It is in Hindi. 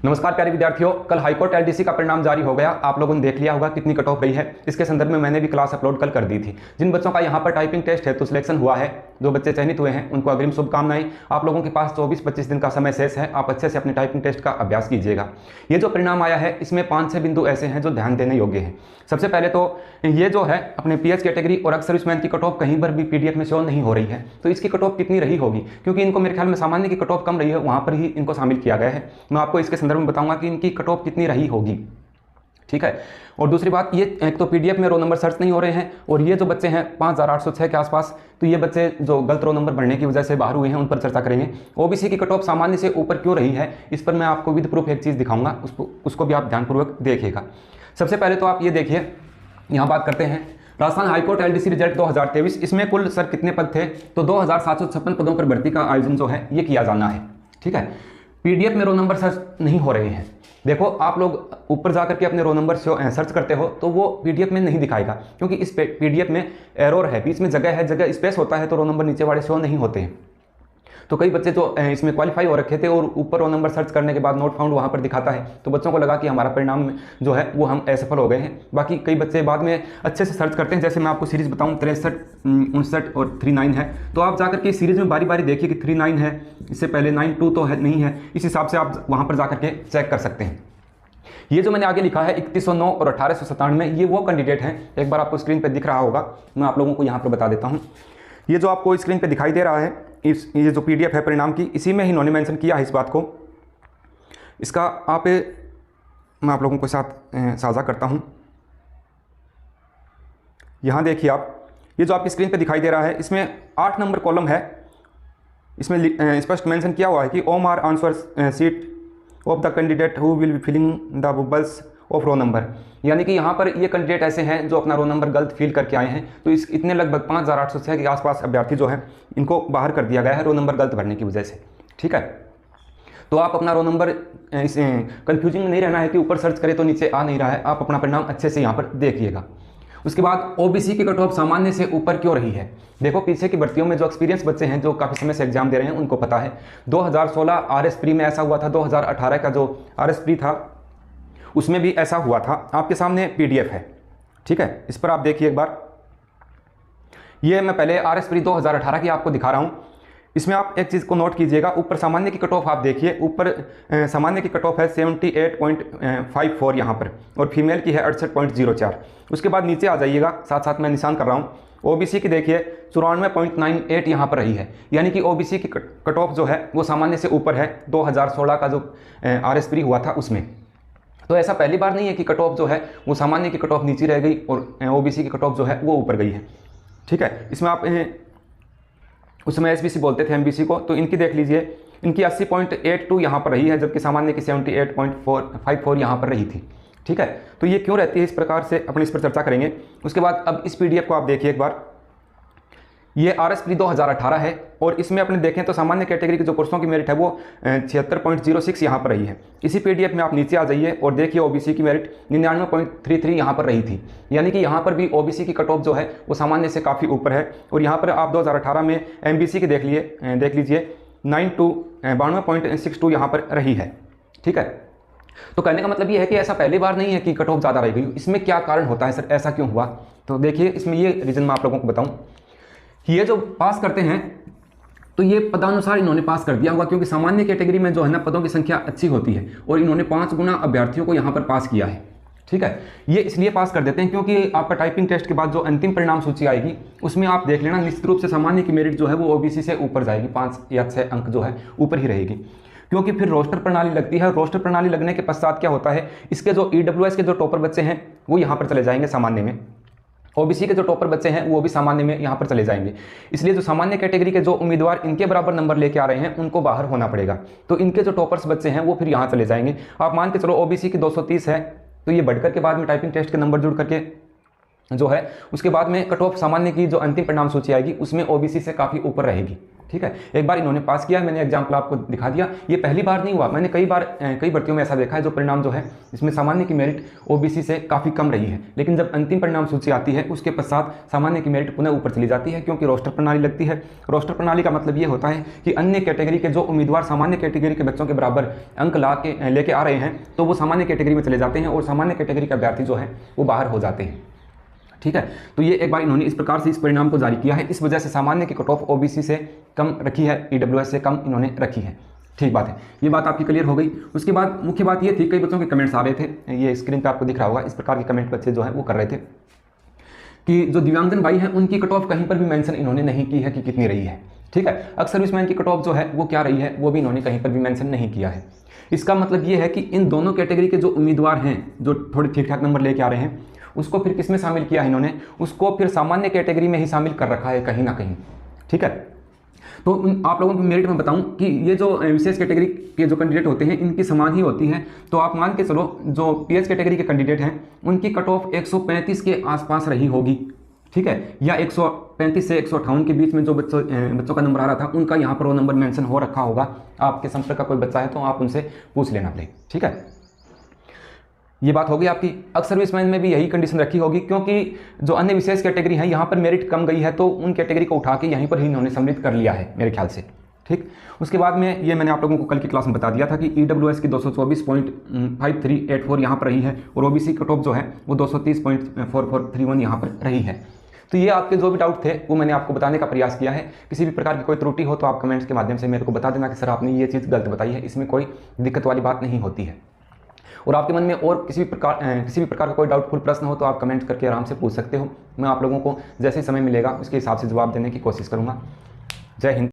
नमस्कार प्यारे विद्यार्थियों, कल हाईकोर्ट एलडीसी का परिणाम जारी हो गया। आप लोगों ने देख लिया होगा कितनी कट ऑफ गई है। इसके संदर्भ में मैंने भी क्लास अपलोड कल कर दी थी। जिन बच्चों का यहाँ पर टाइपिंग टेस्ट है तो सिलेक्शन हुआ है, जो बच्चे चयनित हुए हैं उनको अग्रिम शुभकामनाएं। आप लोगों के पास 24-25 दिन का समय शेष है, आप अच्छे से अपने टाइपिंग टेस्ट का अभ्यास कीजिएगा। ये जो परिणाम आया है इसमें 5-6 बिंदु ऐसे हैं जो ध्यान देने योग्य हैं। सबसे पहले तो ये जो है अपने पीएच कैटेगरी और एक्स सर्विसमैन की कट ऑफ कहीं पर भी पीडीएफ में शो नहीं हो रही है। तो इसकी कट ऑफ कितनी रही होगी, क्योंकि इनको मेरे ख्याल में सामान्य की कट ऑफ कम रही है, वहाँ पर ही इनको शामिल किया गया है। मैं आपको इसके संदर्भ में बताऊंगा कि इनकी कट ऑफ कितनी रही होगी, ठीक है। और दूसरी बात, ये एक तो पीडीएफ में रोल नंबर सर्च नहीं हो रहे हैं, और ये जो बच्चे हैं 5806 के आसपास, तो ये बच्चे जो गलत रोल नंबर भरने की वजह से बाहर हुए हैं उन पर चर्चा करेंगे। ओबीसी की कट ऑफ सामान्य से ऊपर क्यों रही है, इस पर मैं आपको विद प्रूफ एक चीज़ दिखाऊंगा, उसको भी आप ध्यानपूर्वक देखिएगा। सबसे पहले तो आप ये देखिए, यहाँ बात करते हैं राजस्थान हाईकोर्ट एलडीसी रिजल्ट 2023। इसमें कुल सर कितने पद थे, तो 2756 पदों पर भर्ती का आयोजन जो है ये किया जाना है, ठीक है। पीडीएफ में रोल नंबर सर्च नहीं हो रहे हैं। देखो, आप लोग ऊपर जाकर के अपने रोल नंबर सर्च करते हो तो वो पीडीएफ में नहीं दिखाएगा, क्योंकि इस पीडीएफ में एरर है, बीच में जगह है, जगह स्पेस होता है, तो रोल नंबर नीचे वाले शो नहीं होते हैं। तो कई बच्चे जो इसमें क्वालिफाई हो रखे थे और ऊपर रोल नंबर सर्च करने के बाद नोट फाउंड वहाँ पर दिखाता है, तो बच्चों को लगा कि हमारा परिणाम जो है वो हम असफल हो गए हैं। बाकी कई बच्चे बाद में अच्छे से सर्च करते हैं, जैसे मैं आपको सीरीज़ बताऊँ 63, 59 और 39 है, तो आप जाकर के सीरीज़ में बारी बारी देखिए कि 39 है, इससे पहले 92 तो है नहीं है, इस हिसाब से आप वहाँ पर जाकर के चेक कर सकते हैं। ये जो मैंने आगे लिखा है 3109 और 1897 में, ये वो कैंडिडेट हैं। एक बार आपको स्क्रीन पर दिख रहा होगा, मैं आप लोगों को यहाँ पर बता देता हूँ। ये जो आपको स्क्रीन पे दिखाई दे रहा है, ये जो पीडीएफ है परिणाम की, इसी में ही इन्होंने मेंशन किया है इस बात को। इसका मैं आप लोगों के साथ साझा करता हूं। यहाँ देखिए आप, ये जो आपकी स्क्रीन पे दिखाई दे रहा है, इसमें 8 नंबर कॉलम है। इसमें स्पष्ट मेंशन किया हुआ है कि OMR answer sheet of the candidate who will be filling the bubbles of row number, यानी कि यहाँ पर ये कैंडिडेट ऐसे हैं जो अपना रो नंबर गलत फिल करके आए हैं। तो इतने लगभग 5806 के आसपास अभ्यर्थी जो है इनको बाहर कर दिया गया है रो नंबर गलत भरने की वजह से, ठीक है। तो आप अपना रो नंबर कन्फ्यूजिंग में नहीं रहना है कि ऊपर सर्च करें तो नीचे आ नहीं रहा है, आप अपना परिणाम अच्छे से यहाँ पर देखिएगा। उसके बाद ओबीसी की कट ऑफ सामान्य से ऊपर क्यों रही है। देखो, पीछे की भर्तियों में जो एक्सपीरियंस बच्चे हैं जो काफ़ी समय से एग्जाम दे रहे हैं उनको पता है 2016 आरएस प्री में ऐसा हुआ था, 2018 का जो आरएस प्री था उसमें भी ऐसा हुआ था। आपके सामने पीडीएफ है, ठीक है, इस पर आप देखिए एक बार। ये मैं पहले आरएस प्री 2018 की आपको दिखा रहा हूँ। इसमें आप एक चीज़ को नोट कीजिएगा, ऊपर सामान्य की कट ऑफ आप देखिए, ऊपर सामान्य की कट ऑफ है 78.54 यहाँ पर, और फीमेल की है 68.04। उसके बाद नीचे आ जाइएगा, साथ साथ मैं निशान कर रहा हूँ। ओबीसी की देखिए 94.98 यहाँ पर रही है, यानी कि ओबीसी की कट ऑफ जो है वो सामान्य से ऊपर है 2016 का जो आरएस प्री हुआ था उसमें। तो ऐसा पहली बार नहीं है कि कट ऑफ जो है वो सामान्य की कट ऑफ नीचे रह गई और ओबीसी की कट ऑफ जो है वो ऊपर गई है, ठीक है। इसमें आप उसमें एसबीसी बोलते थे एमबीसी को, तो इनकी देख लीजिए, इनकी 80.82 यहाँ पर रही है, जबकि सामान्य की 78.54 यहाँ पर रही थी, ठीक है। तो ये क्यों रहती है इस प्रकार से, अपन इस पर चर्चा करेंगे। उसके बाद अब इस पीडीएफ को आप देखिए एक बार। ये आरएस प्री 2018 है, और इसमें अपने देखें तो सामान्य कैटेगरी के जो कोर्सों की मेरिट है वो 76.06 यहाँ पर रही है। इसी पीडीएफ में आप नीचे आ जाइए और देखिए ओबीसी की मेरिट 99.33 यहाँ पर रही थी, यानी कि यहाँ पर भी ओबीसी की कट ऑफ जो है वो सामान्य से काफ़ी ऊपर है। और यहाँ पर आप 2018 में एमबीसी की देख लीजिए 92.62 यहाँ पर रही है, ठीक है। तो कहने का मतलब ये है कि ऐसा पहली बार नहीं है कि कट ऑफ ज़्यादा रह गई। इसमें क्या कारण होता है सर, ऐसा क्यों हुआ, तो देखिए इसमें ये रीज़न मैं आप लोगों को बताऊँ। ये जो पास करते हैं तो ये पदानुसार इन्होंने पास कर दिया होगा, क्योंकि सामान्य कैटेगरी में जो है ना पदों की संख्या अच्छी होती है, और इन्होंने 5 गुना अभ्यर्थियों को यहाँ पर पास किया है, ठीक है। ये इसलिए पास कर देते हैं क्योंकि आपका टाइपिंग टेस्ट के बाद जो अंतिम परिणाम सूची आएगी उसमें आप देख लेना निश्चित रूप से सामान्य की मेरिट जो है वो ओबीसी से ऊपर जाएगी, 5 या 6 अंक जो है ऊपर ही रहेगी, क्योंकि फिर रोस्टर प्रणाली लगती है। रोस्टर प्रणाली लगने के पश्चात क्या होता है, इसके जो ईडब्ल्यूएस के जो टॉपर बच्चे हैं वो यहाँ पर चले जाएंगे सामान्य में, ओबीसी के जो टॉपर बच्चे हैं वो भी सामान्य में यहाँ पर चले जाएंगे। इसलिए जो सामान्य कैटेगरी के जो उम्मीदवार इनके बराबर नंबर लेके आ रहे हैं उनको बाहर होना पड़ेगा, तो इनके जो टॉपर्स बच्चे हैं वो फिर यहाँ चले जाएंगे। आप मान के चलो ओबीसी की 230 है, तो ये बढ़कर के बाद में टाइपिंग टेस्ट के नंबर जुड़ करके जो है उसके बाद में कट ऑफ सामान्य की जो अंतिम परिणाम सूची आएगी उसमें ओबीसी से काफ़ी ऊपर रहेगी। ठीक है, एक बार इन्होंने पास किया, मैंने एग्जाम्पल आपको दिखा दिया। ये पहली बार नहीं हुआ, मैंने कई भर्तियों में ऐसा देखा है जो परिणाम जो है इसमें सामान्य की मेरिट ओबीसी से काफ़ी कम रही है, लेकिन जब अंतिम परिणाम सूची आती है उसके पश्चात सामान्य की मेरिट पुनः ऊपर चली जाती है, क्योंकि रोस्टर प्रणाली लगती है। रोस्टर प्रणाली का मतलब ये होता है कि अन्य कैटेगरी के जो उम्मीदवार सामान्य कैटेगरी के बच्चों के बराबर अंक लेके आ रहे हैं तो वो सामान्य कैटेगरी में चले जाते हैं और सामान्य कैटेगरी के अभ्यर्थी जो है वो बाहर हो जाते हैं। ठीक है, तो ये एक बार इन्होंने इस प्रकार से इस परिणाम को जारी किया है। इस वजह से सामान्य की कट ऑफ ओबीसी से कम रखी है, ईडब्ल्यूएस से कम इन्होंने रखी है। ठीक बात है, ये बात आपकी क्लियर हो गई। उसके बाद मुख्य बात ये थी, कई बच्चों के कमेंट्स आ रहे थे, ये स्क्रीन पे आपको दिख रहा होगा, इस प्रकार के कमेंट बच्चे जो है वो कर रहे थे कि जो दिव्यांगजन भाई हैं उनकी कट ऑफ कहीं पर भी मेंशन इन्होंने नहीं की है कि कितनी रही है। ठीक है, एक्स सर्विसमैन की कट ऑफ जो है वो क्या रही है वो भी इन्होंने कहीं पर भी मेंशन नहीं किया है। इसका मतलब ये है कि इन दोनों कैटेगरी के जो उम्मीदवार हैं जो थोड़े ठीक ठाक नंबर लेके आ रहे हैं उसको फिर किस में शामिल किया है इन्होंने, उसको फिर सामान्य कैटेगरी में ही शामिल कर रखा है कहीं ना कहीं। ठीक है, तो आप लोगों को मेरिट में बताऊं कि ये जो विशेष कैटेगरी के जो कैंडिडेट होते हैं इनकी समान ही होती है। तो आप मान के चलो जो पीएच कैटेगरी के कैंडिडेट हैं उनकी कट ऑफ 135 के आसपास रही होगी। ठीक है, या 135 से 158 के बीच में जो बच्चों का नंबर आ रहा था उनका यहाँ पर वो नंबर मेंशन हो रखा होगा। आपके संपर्क का कोई बच्चा है तो आप उनसे पूछ लेना प्लीज। ठीक है, ये बात होगी आपकी। अक्सर सर्विसमैन में भी यही कंडीशन रखी होगी, क्योंकि जो अन्य विशेष कैटेगरी है यहाँ पर मेरिट कम गई है तो उन कैटेगरी को उठा के यहीं पर ही इन्होंने सम्मिलित कर लिया है मेरे ख्याल से। ठीक, उसके बाद में ये मैंने आप लोगों को कल की क्लास में बता दिया था कि ईडब्ल्यूएस की 224.5384 यहाँ पर रही है और ओबीसी कट ऑफ जो है वो 230.4431 यहाँ पर रही है। तो ये आपके जो भी डाउट थे वो मैंने आपको बताने का प्रयास किया है। किसी भी प्रकार की कोई त्रुटि हो तो आप कमेंट्स के माध्यम से मेरे को बता देना कि सर आपने ये चीज़ गलत बताई है, इसमें कोई दिक्कत वाली बात नहीं होती है। और आपके मन में और किसी भी प्रकार का कोई डाउटफुल प्रश्न हो तो आप कमेंट करके आराम से पूछ सकते हो। मैं आप लोगों को जैसे ही समय मिलेगा उसके हिसाब से जवाब देने की कोशिश करूँगा। जय हिंद।